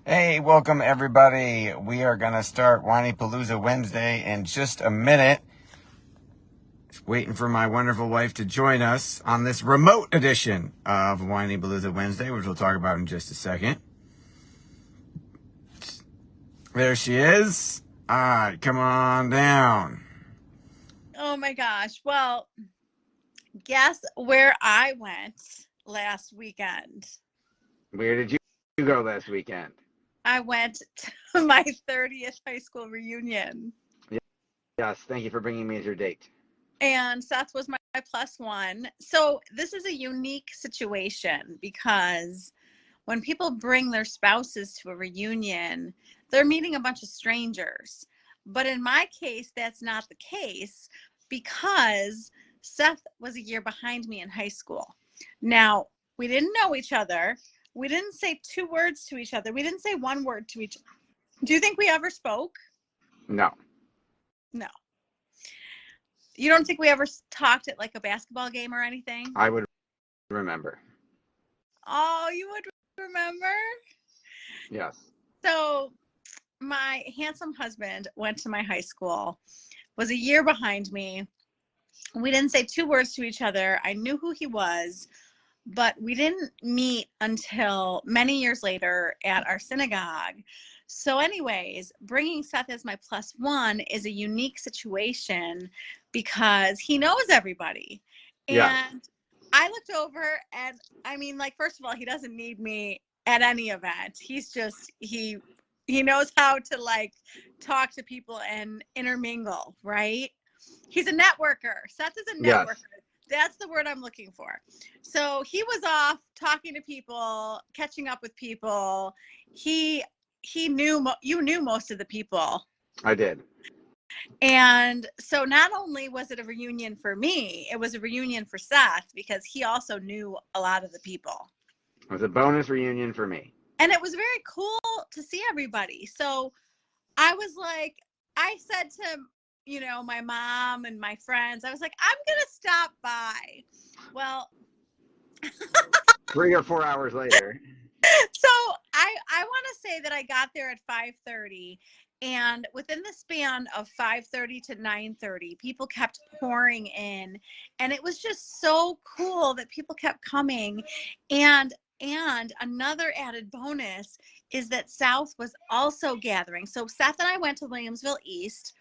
Hey, welcome everybody. We are going to start Whinypaluza Wednesday in just a minute. Just waiting for my wonderful wife to join us on this remote edition of Whinypaluza Wednesday, which we'll talk about in just a second. There she is. All right, come on down. Oh my gosh. Well, guess where I went last weekend? Where did you go last weekend? I went to my 30th high school reunion. Yes, thank you for bringing me as your date. And Seth was my plus one. So this is a unique situation because when people bring their spouses to a reunion, they're meeting a bunch of strangers. But in my case, that's not the case because Seth was a year behind me in high school. Now, we didn't know each other. We didn't say two words to each other. We didn't say one word to each other. Do you think we ever spoke? No. No. You don't think we ever talked at like a basketball game or anything? I would remember. Oh, you would remember? Yes. So my handsome husband went to my high school, was a year behind me. We didn't say two words to each other. I knew who he was, but we didn't meet until many years later at our synagogue. So anyways, bringing Seth as my plus one is a unique situation because he knows everybody. Yes. And I looked over and I mean, like, first of all, he doesn't need me at any event. He's just, he knows how to like talk to people and intermingle, right? He's a networker. Seth is a Yes. networker. That's the word I'm looking for. So he was off talking to people, catching up with people. He knew you knew most of the people. I did. And so not only was it a reunion for me, it was a reunion for Seth because he also knew a lot of the people. It was a bonus reunion for me. And it was very cool to see everybody. So I was like, I said to, my mom and my friends, I was like, I'm going to stop by. Well, 3 or 4 hours later. so I want to say that I got there at 5:30, and within the span of 5:30 to 9:30, people kept pouring in, and it was just so cool that people kept coming. And another added bonus is that South was also gathering. So Seth and I went to Williamsville East,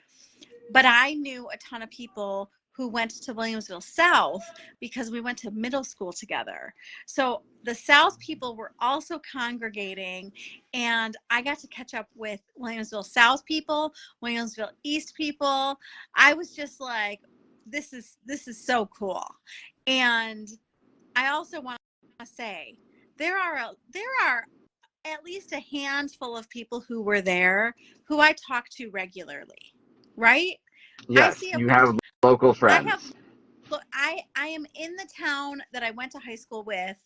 but I knew a ton of people who went to Williamsville South because we went to middle school together. So the South people were also congregating, and I got to catch up with Williamsville South people, Williamsville East people. I was just like, this is so cool. And I also want to say there are at least a handful of people who were there who I talk to regularly, right? I Yes, see a you bunch. have local I have. friends. Look, I am in the town that I went to high school with.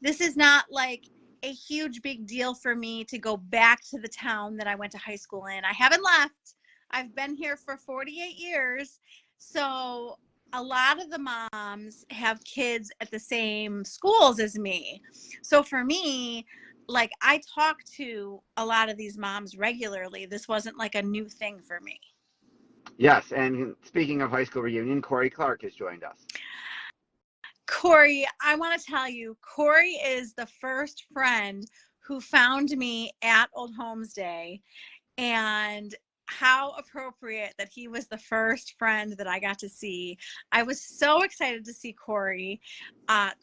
This is not like a huge big deal for me to go back to the town that I went to high school in. I haven't left. I've been here for 48 years. So a lot of the moms have kids at the same schools as me. So for me, like, I talk to a lot of these moms regularly. This wasn't like a new thing for me. Yes, and speaking of high school reunion, Corey Clark has joined us. Corey, I want to tell you, Corey is the first friend who found me at Old Homes Day, and how appropriate that he was the first friend that I got to see. I was so excited to see Corey.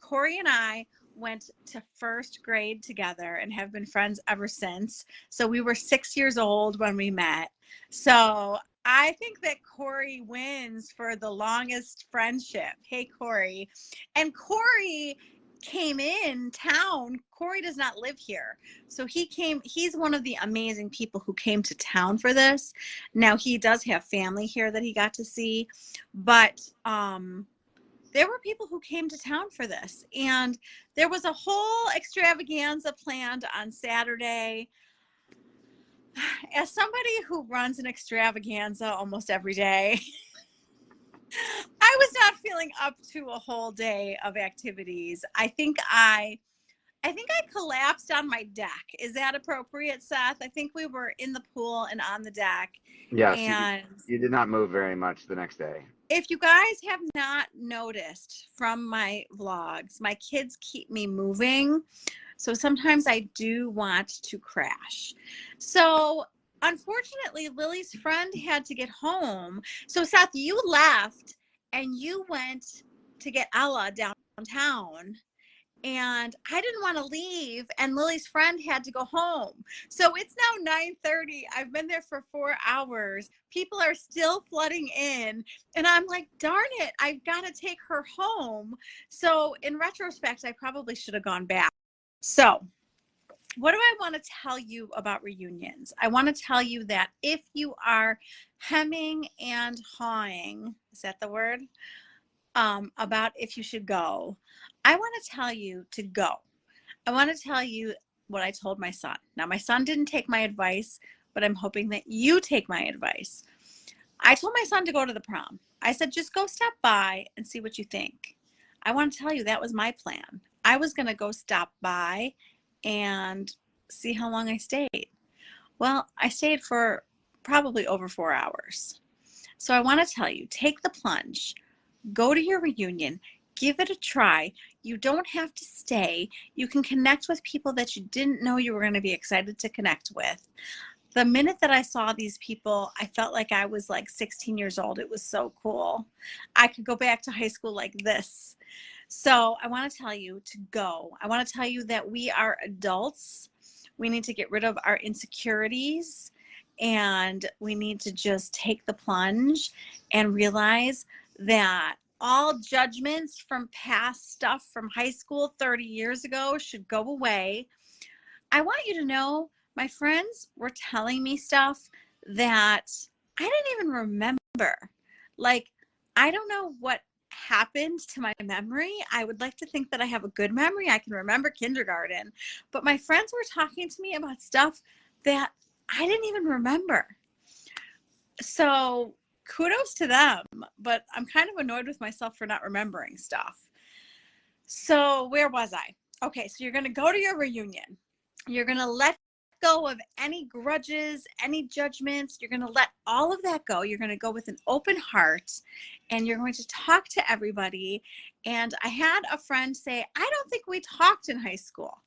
Corey and I went to first grade together and have been friends ever since. So we were 6 years old when we met. So I think that Corey wins for the longest friendship. Hey, Corey. And Corey came in town. Corey does not live here. So he's one of the amazing people who came to town for this. Now he does have family here that he got to see, but there were people who came to town for this, and there was a whole extravaganza planned on Saturday. As somebody who runs an extravaganza almost every day, I was not feeling up to a whole day of activities. I think I I think I collapsed on my deck. Is that appropriate, Seth? I think we were in the pool and on the deck. Yes, And you did not move very much the next day. if you guys have not noticed from my vlogs, my kids keep me moving. So sometimes I do want to crash. So unfortunately, Lily's friend had to get home. So Seth, you left and you went to get Ella downtown. And I didn't want to leave, and Lily's friend had to go home. So it's now 9:30. I've been there for 4 hours. People are still flooding in, and I'm like, darn it, I've got to take her home. So in retrospect, I probably should have gone back. So what do I want to tell you about reunions? I want to tell you that if you are hemming and hawing, is that the word? About if you should go, I want to tell you to go. I want to tell you what I told my son. Now, my son didn't take my advice, but I'm hoping that you take my advice. I told my son to go to the prom. I said, just go stop by and see what you think. I want to tell you that was my plan. I was going to go stop by and see how long I stayed. Well, I stayed for probably over 4 hours. So I want to tell you, take the plunge. Go to your reunion, give it a try. You don't have to stay. You can connect with people that you didn't know you were going to be excited to connect with. The minute that I saw these people, I felt like I was like 16 years old. It was so cool. I could go back to high school like this. So I want to tell you to go. I want to tell you that we are adults. We need to get rid of our insecurities, and we need to just take the plunge and realize that all judgments from past stuff from high school 30 years ago should go away. I want you to know my friends were telling me stuff that I didn't even remember. Like, I don't know what happened to my memory. I would like to think that I have a good memory. I can remember kindergarten, but my friends were talking to me about stuff that I didn't even remember. So kudos to them, but I'm kind of annoyed with myself for not remembering stuff. So where was I? Okay, so you're going to go to your reunion. You're going to let go of any grudges, any judgments. You're going to let all of that go. You're going to go with an open heart, and you're going to talk to everybody. And I had a friend say, I don't think we talked in high school.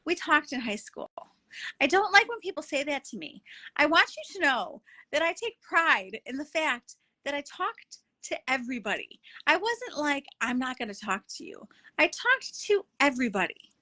We talked in high school. I don't like when people say that to me. I want you to know that I take pride in the fact that I talked to everybody. I wasn't like, I'm not going to talk to you. I talked to everybody.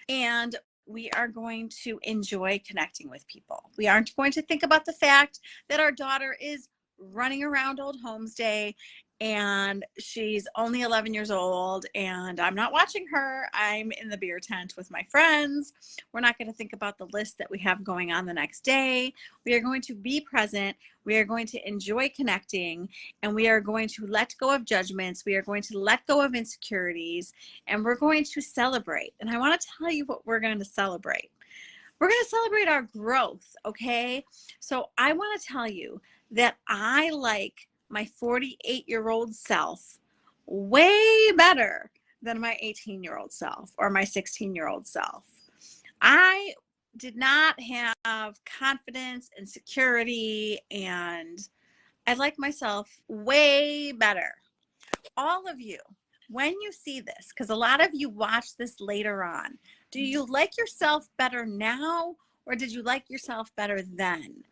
And we are going to enjoy connecting with people. We aren't going to think about the fact that our daughter is running around Old Homes Day and she's only 11 years old and I'm not watching her. I'm in the beer tent with my friends. We're not going to think about the list that we have going on the next day. We are going to be present. We are going to enjoy connecting, and we are going to let go of judgments. We are going to let go of insecurities, and we're going to celebrate. And I want to tell you what we're going to celebrate. We're going to celebrate our growth, okay? So I want to tell you that I like my 48-year-old self way better than my 18-year-old self or my 16-year-old self. I did not have confidence and security, and I like myself way better. All of you, when you see this, because a lot of you watch this later on, do you like yourself better now, or did you like yourself better then?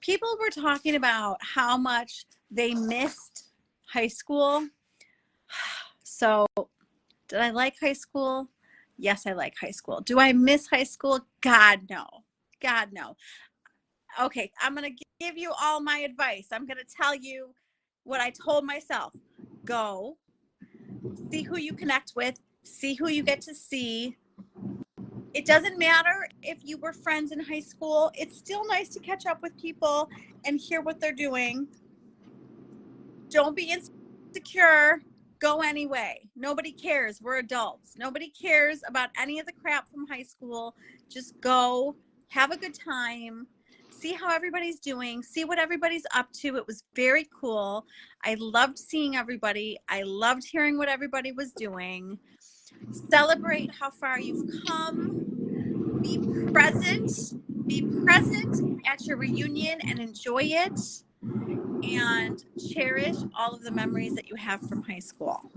People were talking about how much they missed high school. So did I like high school? Yes, I like high school. Do I miss high school? God, no. God, no. Okay, I'm going to give you all my advice. I'm going to tell you what I told myself. Go, see who you connect with, see who you get to see. It doesn't matter if you were friends in high school. It's still nice to catch up with people and hear what they're doing. Don't be insecure. Go anyway. Nobody cares. We're adults. Nobody cares about any of the crap from high school. Just go, have a good time, see how everybody's doing, see what everybody's up to. It was very cool. I loved seeing everybody. I loved hearing what everybody was doing. Celebrate how far you've come. Be present. Be present at your reunion and enjoy it. And cherish all of the memories that you have from high school.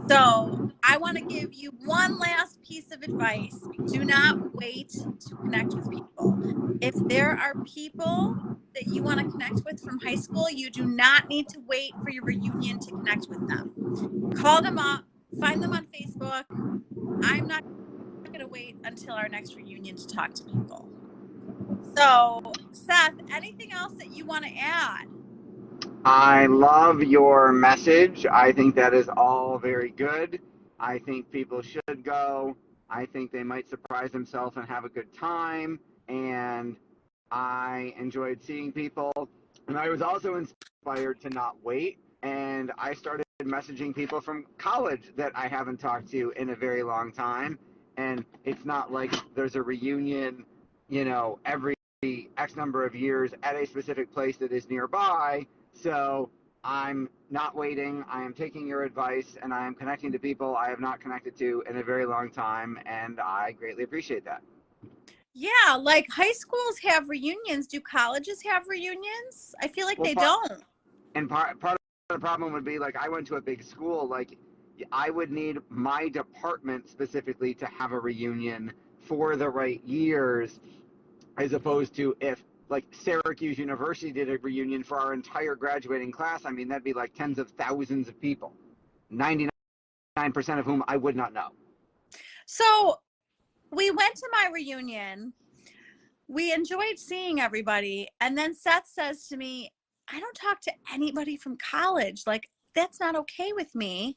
So I want to give you one last piece of advice. Do not wait to connect with people. If there are people that you want to connect with from high school, you do not need to wait for your reunion to connect with them. Call them up, find them on Facebook. I'm not going to wait until our next reunion to talk to people. So, Seth, anything else that you want to add? I love your message. I think that is all very good. I think people should go. I think they might surprise themselves and have a good time. And I enjoyed seeing people. And I was also inspired to not wait. And I started messaging people from college that I haven't talked to in a very long time. And it's not like there's a reunion, every X number of years at a specific place that is nearby. So I'm not waiting. I am taking your advice and I am connecting to people I have not connected to in a very long time. And I greatly appreciate that. Yeah, like high schools have reunions. Do colleges have reunions? I feel like they don't. And part of the problem would be like I went to a big school. Like I would need my department specifically to have a reunion for the right years, as opposed to if like Syracuse University did a reunion for our entire graduating class. I mean, that'd be like tens of thousands of people, 99% of whom I would not know. So we went to my reunion. We enjoyed seeing everybody. And then Seth says to me, I don't talk to anybody from college. Like, that's not okay with me.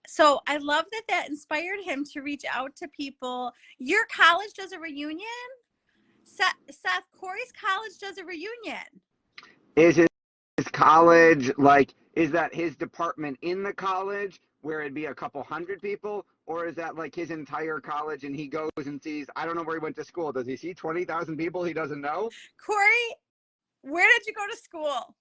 So I love that that inspired him to reach out to people. Your college does a reunion? Seth, Corey's college does a reunion. Is his college like, is that his department in the college where it'd be a couple hundred people? Or is that like his entire college and he goes and sees, I don't know where he went to school. Does he see 20,000 people he doesn't know? Corey, where did you go to school?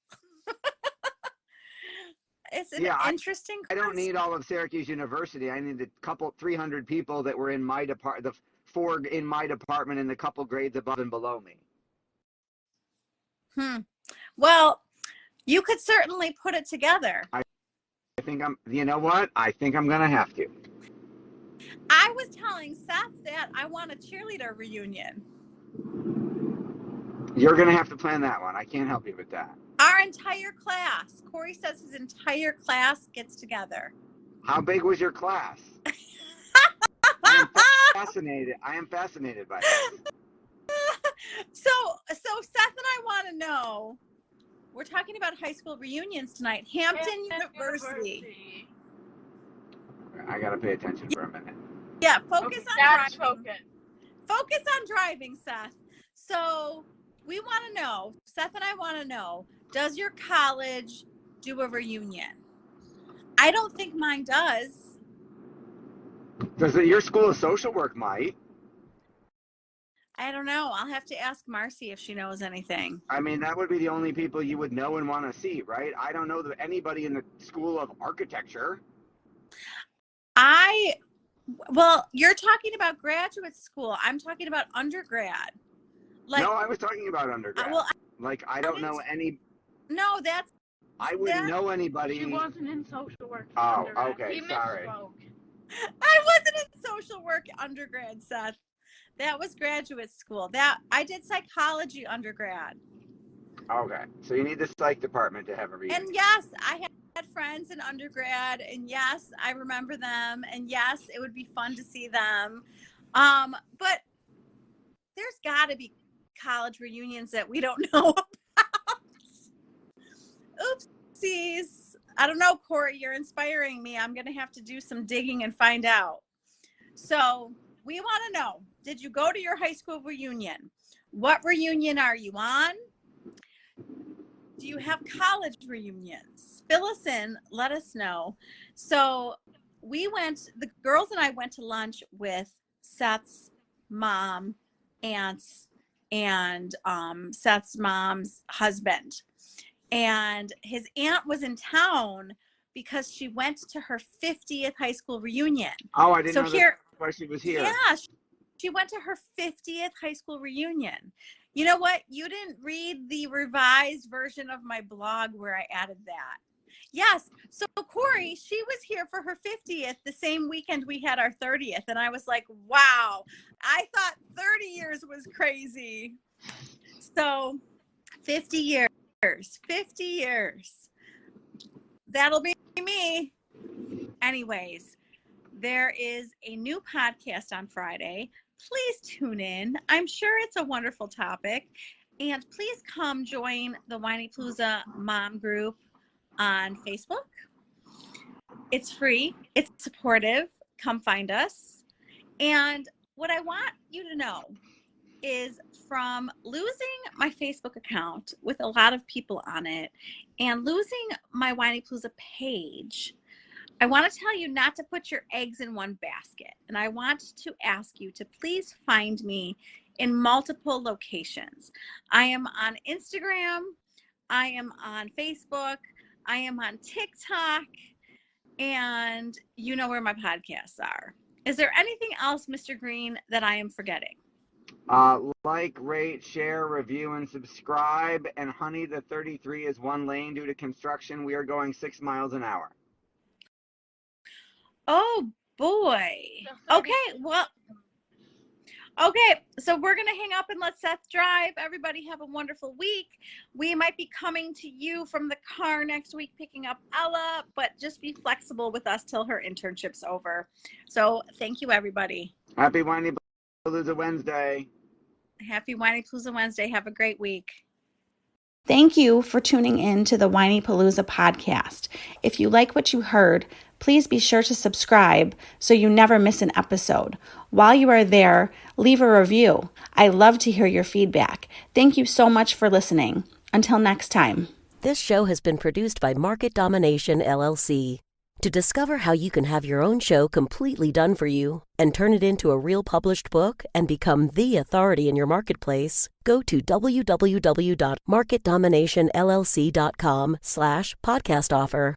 It's an interesting question. I don't need all of Syracuse University. I need a couple, 300 people that were in my department, the 4 in my department and the couple grades above and below me. Well, you could certainly put it together. I think you know what? I think I'm going to have to. I was telling Seth that I want a cheerleader reunion. You're going to have to plan that one. I can't help you with that. Our entire class. Corey says his entire class gets together. How big was your class? I am fascinated by this. So Seth and I want to know, we're talking about high school reunions tonight. Hampton University. I got to pay attention for a minute. Yeah, focus on driving. Focus on driving, Seth. So we want to know, Seth and I want to know, does your college do a reunion? I don't think mine does. Does your school of social work might? I don't know. I'll have to ask Marcy if she knows anything. I mean, that would be the only people you would know and want to see, right? I don't know anybody in the school of architecture. Well, you're talking about graduate school. I'm talking about undergrad. Like, no, I was talking about undergrad. I don't know any. No, that's. I wouldn't know anybody. She wasn't in social work. Oh, okay, sorry. I wasn't in social work undergrad, Seth. That was graduate school. I did psychology undergrad. Okay, so you need the psych department to have a reunion. And yes, I had friends in undergrad, and yes, I remember them, and yes, it would be fun to see them. But there's got to be college reunions that we don't know about. Oopsies. I don't know, Corey, you're inspiring me. I'm going to have to do some digging and find out. So we want to know, did you go to your high school reunion? What reunion are you on? Do you have college reunions? Fill us in, let us know. So the girls and I went to lunch with Seth's mom, aunts, and Seth's mom's husband. And his aunt was in town because she went to her 50th high school reunion. Oh, I didn't So know here, that's why she was here. yeah, she went to her 50th high school reunion. You know what? You didn't read the revised version of my blog where I added that. Yes. So Corey, she was here for her 50th the same weekend we had our 30th. And I was like, wow, I thought 30 years was crazy. So 50 years, 50 years. That'll be me. Anyways, there is a new podcast on Friday. Please tune in. I'm sure it's a wonderful topic. And please come join the Whinypaluza Mom group on Facebook. It's free. It's supportive. Come find us. And what I want you to know is from losing my Facebook account with a lot of people on it and losing my Whinypaluza page, I want to tell you not to put your eggs in one basket. And I want to ask you to please find me in multiple locations. I am on Instagram. I am on Facebook. I am on TikTok. And you know where my podcasts are. Is there anything else, Mr. Greene, that I am forgetting? Like, rate, share, review, and subscribe. And honey, the 33 is one lane due to construction. We are going 6 miles an hour. Oh boy. Okay, well, okay, so we're going to hang up and let Seth drive. Everybody have a wonderful week. We might be coming to you from the car next week, picking up Ella, but just be flexible with us till her internship's over. So thank you, everybody. Happy Whinypaluza Wednesday. Happy Whinypaluza Wednesday. Have a great week. Thank you for tuning in to the Whinypaluza podcast. If you like what you heard, please be sure to subscribe so you never miss an episode. While you are there, leave a review. I love to hear your feedback. Thank you so much for listening. Until next time. This show has been produced by Market Domination, LLC. To discover how you can have your own show completely done for you and turn it into a real published book and become the authority in your marketplace, go to www.marketdominationllc.com/podcast offer.